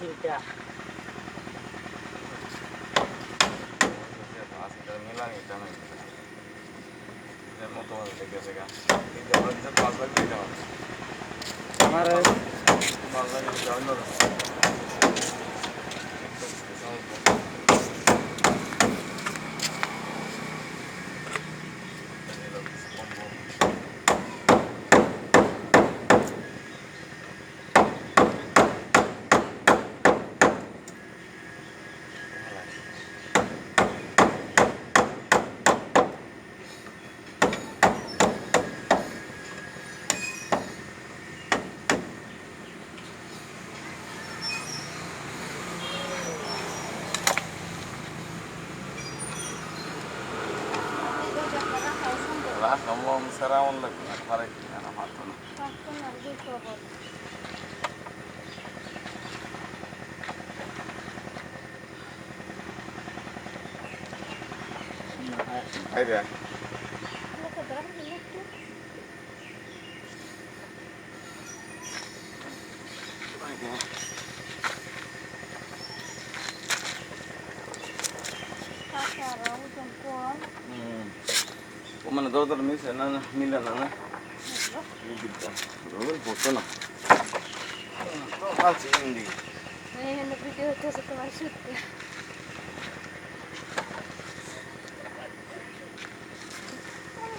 মিছিলটা আমার ngomong serawon lagi, tarik anak mata. Hai dia. Mana dua misalnya nana milan nana. Ini kita, belum foto na. Apa sih ini? Ini video itu setelah shoot ya.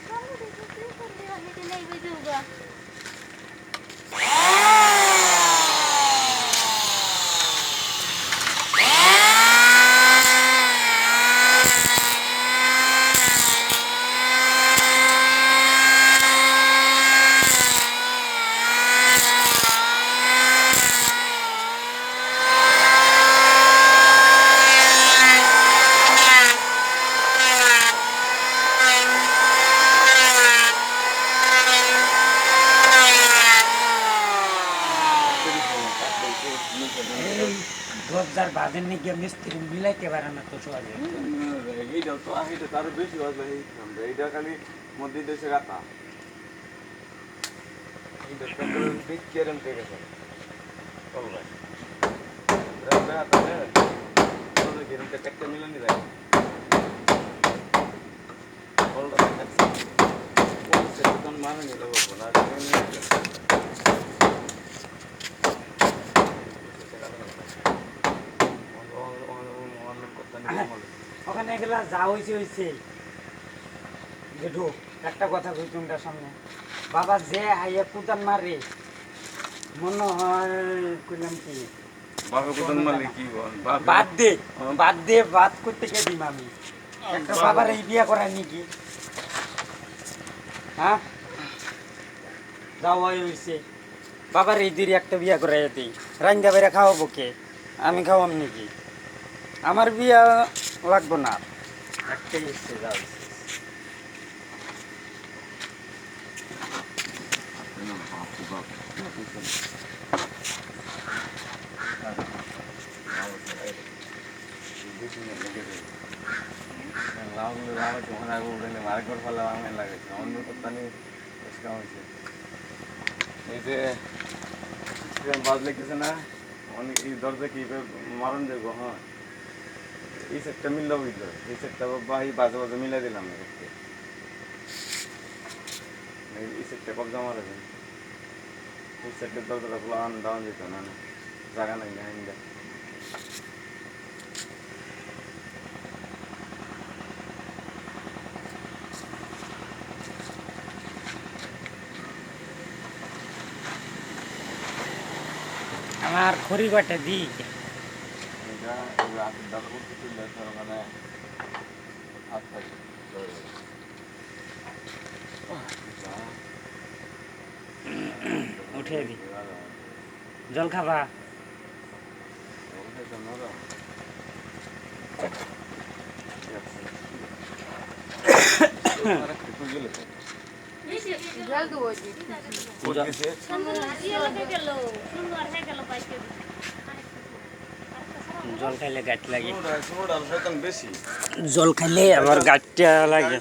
Kamu di situ kan dia ini naik juga. দরজার বাঁধেন নাকি মিস্ত্রি মিলাইতে পারে না তো সহজে এইটা তো এটা তার বেশি হবে এইটা খালি মধ্যে দেশে গাতা এইটা পেট্রোল বিট কেরম থেকে গেছে চল ভাই রাতে হাতে চল কেরম একটা মিলানি যায় অলটা কোন সে তখন মানে নিল না ওখানে গেলা যা হয়েছে হয়েছে জেঠু একটা কথা কই তোমার সামনে বাবা যে আইয়া কুতান মারে মনে হয় কইলাম কি বাবা কুতান মারলে কি বল বাদ দে বাদ করতে কে দিম আমি একটা বাবার এই বিয়া করার নাকি হ্যাঁ যাও হয়েছে বাবার এই দিদি একটা বিয়া করাই দিই রান্দা বেড়ে খাওয়াবো কে আমি খাওয়াম নাকি আমার বিয়া লাগবো না একটাই এসছে যাও এই যে বাজলে কিছু না অনেক এই দরজা কি মারণ দেবো হ্যাঁ এই সেটটা মিললে বুঝলো এই সেটটা বা এই বাজে বাজে মিলাই দিলাম এই সেটটা কবজা মারা যায় এই সেটের দরজাটা খোলা ডাউন যেত না জায়গা নাই না হিন্দা আমার খড়ি কাটা দিই উঠে দি জল খাবা জল খাইলে গাছ লাগে বেশি জল খাইলে আবার গাছটা লাগে